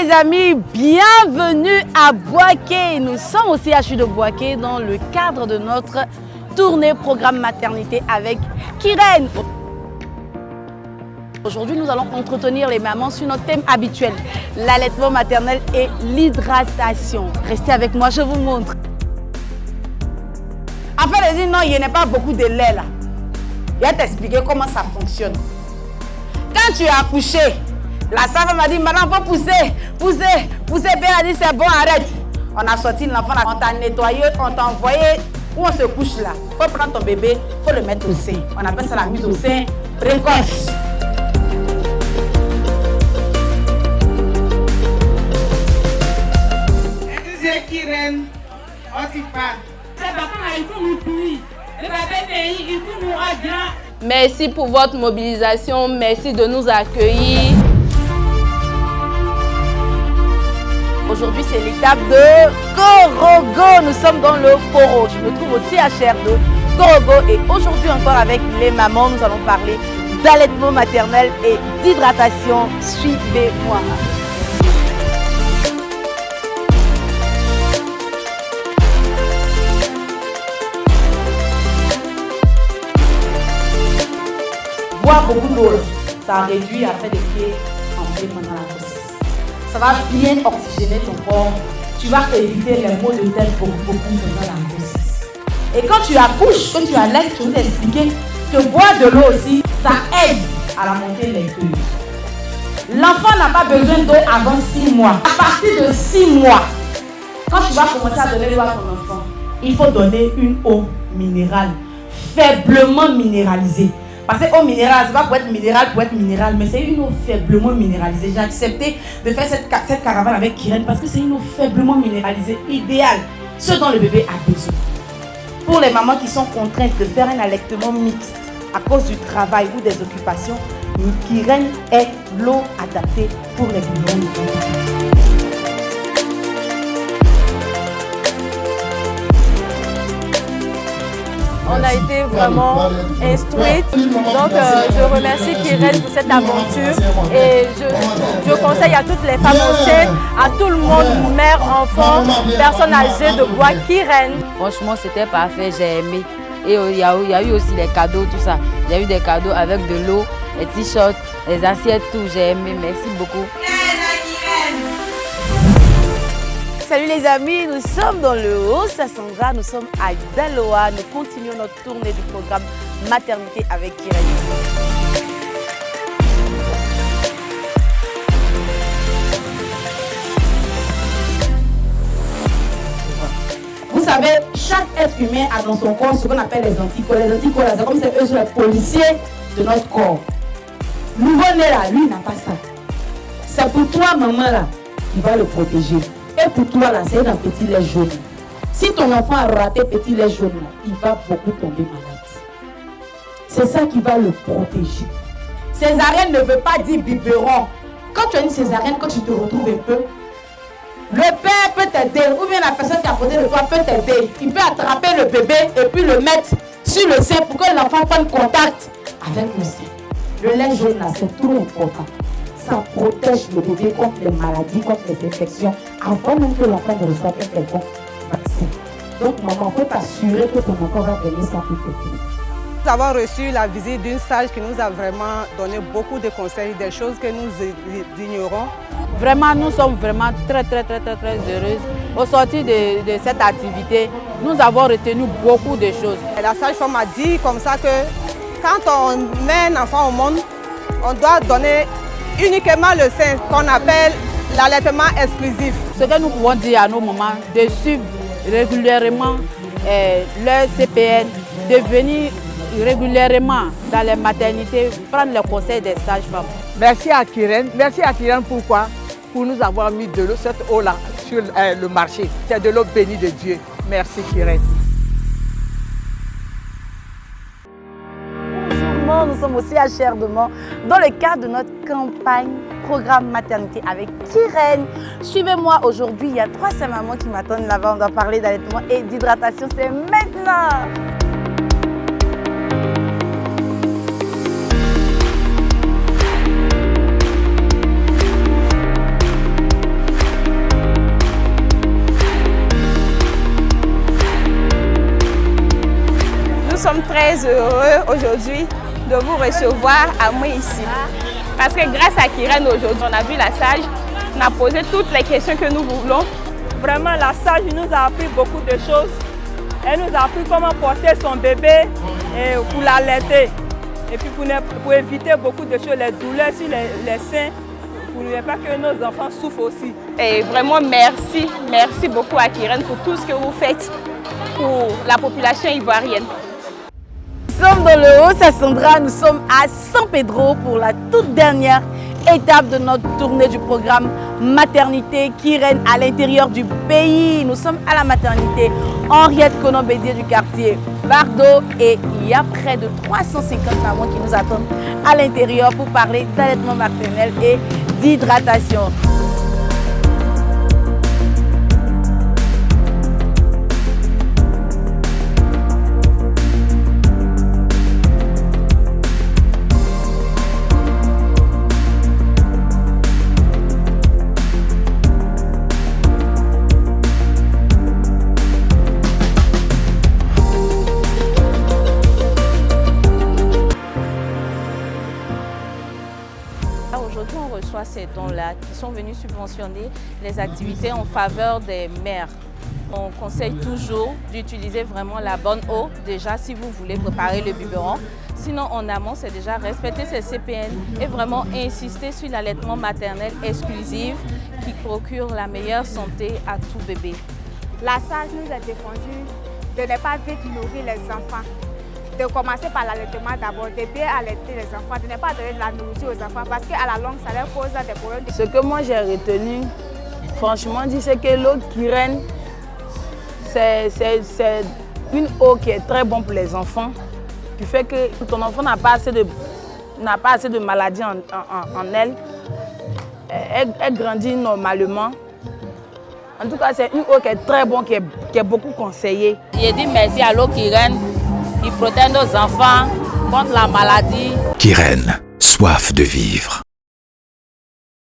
les amis, bienvenue à Bouaké. Nous sommes au CHU de Bouaké dans le cadre de notre tournée programme maternité avec Kiren. Aujourd'hui, nous allons entretenir les mamans sur notre thème habituel, l'allaitement maternel et l'hydratation. Restez avec moi, je vous montre. En fait, elle dit non, il n'y a pas beaucoup de lait là. Je vais t'expliquer comment ça fonctionne. Quand tu as accouché, la sage m'a dit, madame, il faut pousser. Puis elle a dit, c'est bon, arrête. On a sorti l'enfant, on t'a nettoyé, on t'a envoyé où on se couche là. Il faut prendre ton bébé, il faut le mettre au sein. On appelle ça la mise au sein précoce. Kiren, merci pour votre mobilisation, merci de nous accueillir. Aujourd'hui, c'est l'étape de Korogo. Nous sommes dans le Koro. Je me trouve au CHR de Korogo et aujourd'hui encore avec les mamans, nous allons parler d'allaitement maternel et d'hydratation. Suivez-moi. Boire beaucoup d'eau, ça réduit à faire des pieds enflés pendant la grossesse. Ça va bien oxygéner ton corps. Tu vas éviter les maux de tête beaucoup pendant la grossesse. Et quand tu accouches, quand tu allaites, je vais t'expliquer que boire de l'eau aussi, ça aide à la montée laiteuse. L'enfant n'a pas besoin d'eau avant 6 mois. À partir de 6 mois, quand tu vas commencer à donner l'eau à ton enfant, il faut donner une eau minérale, faiblement minéralisée. Parce que eau minérale, c'est pas pour être minérale, mais c'est une eau faiblement minéralisée. J'ai accepté de faire cette caravane avec Kiren parce que c'est une eau faiblement minéralisée, idéale, ce dont le bébé a besoin. Pour les mamans qui sont contraintes de faire un allaitement mixte à cause du travail ou des occupations, Kiren est l'eau adaptée pour les biberons. On a été vraiment instruite, donc je remercie Kiren pour cette aventure et je conseille à toutes les femmes enceintes, à tout le monde, mère, enfant, personnes âgées de boire Kiren. Franchement, c'était parfait, j'ai aimé. Et il y a eu aussi des cadeaux, tout ça. Il y a eu des cadeaux avec de l'eau, les t-shirts, les assiettes, tout. J'ai aimé, merci beaucoup. Salut les amis, nous sommes dans le Haut-Sassandra, nous sommes à Daloa, nous continuons notre tournée du programme maternité avec Kiren. Vous savez, chaque être humain a dans son corps ce qu'on appelle les anticorps. Les anticorps, c'est comme si eux sont les policiers de notre corps. Nouveau-né là, lui, il n'a pas ça. C'est pour toi, maman là, qui va le protéger. Et pour toi, là, c'est un petit lait jaune. Si ton enfant a raté petit lait jaune, là, il va beaucoup tomber malade. C'est ça qui va le protéger. Césarienne ne veut pas dire biberon. Quand tu as une césarienne, quand tu te retrouves un peu, le père peut t'aider, ou bien la personne qui est à côté de toi peut t'aider. Il peut attraper le bébé et puis le mettre sur le sein pour que l'enfant prenne contact avec le sein. Le lait jaune, là, c'est trop important. Ça protège le bébé contre les maladies, contre les infections, avant même que l'enfant ne reçoive un quelconque vaccin. Donc, maman, il faut t'assurer que ton enfant va venir sans tout péter. Nous avons reçu la visite d'une sage qui nous a vraiment donné beaucoup de conseils, des choses que nous ignorons. Vraiment, nous sommes vraiment très heureuses. Au sortir de cette activité, nous avons retenu beaucoup de choses. Et la sage-femme m'a dit comme ça que quand on met un enfant au monde, on doit donner uniquement le sein qu'on appelle l'allaitement exclusif. Ce que nous pouvons dire à nos mamans, de suivre régulièrement leur CPN, de venir régulièrement dans les maternités, prendre le conseil des sages-femmes. Merci à Kiren. Pourquoi? Pour nous avoir mis de l'eau, cette eau-là, sur le marché. C'est de l'eau bénie de Dieu. Merci Kiren. Nous sommes aussi à CHR de Mans dans le cadre de notre campagne programme maternité avec Kiren. Suivez-moi aujourd'hui, il y a 300 mamans qui m'attendent là-bas. On doit parler d'allaitement et d'hydratation. C'est maintenant. très heureux aujourd'hui de vous recevoir à moi ici. Parce que grâce à Kyrène aujourd'hui, on a vu la sage, on a posé toutes les questions que nous voulons. Vraiment, la sage nous a appris beaucoup de choses. Elle nous a appris comment porter son bébé et pour l'allaiter. Et puis pour éviter beaucoup de choses, les douleurs sur les seins, pour ne pas que nos enfants souffrent aussi. Et vraiment, merci beaucoup à Kyrène pour tout ce que vous faites pour la population ivoirienne. Nous sommes dans le Haut-Sassandra, nous sommes à San Pedro pour la toute dernière étape de notre tournée du programme Maternité Kyrène à l'intérieur du pays. Nous sommes à la maternité Henriette Konan-Bédier du quartier Bardo et il y a près de 350 mamans qui nous attendent à l'intérieur pour parler d'allaitement maternel et d'hydratation. Aujourd'hui, on reçoit ces dons-là qui sont venus subventionner les activités en faveur des mères. On conseille toujours d'utiliser vraiment la bonne eau, déjà si vous voulez préparer le biberon. Sinon, en amont, c'est déjà respecter ces CPN et vraiment insister sur l'allaitement maternel exclusif qui procure la meilleure santé à tout bébé. La sage nous a défendu de ne pas vite nourrir les enfants. De commencer par l'allaitement d'abord, de bien allaiter les enfants, de ne pas donner de la nourriture aux enfants parce qu'à la longue, ça leur cause des problèmes. Ce que moi j'ai retenu, franchement, c'est que l'eau Kyrène, c'est une eau qui est très bonne pour les enfants, qui fait que ton enfant n'a pas assez de maladies en elle. Elle grandit normalement. En tout cas, c'est une eau qui est très bonne, qui est beaucoup conseillée. J'ai dit merci à l'eau Kyrène. Qui protège nos enfants contre la maladie. Kyrène, soif de vivre.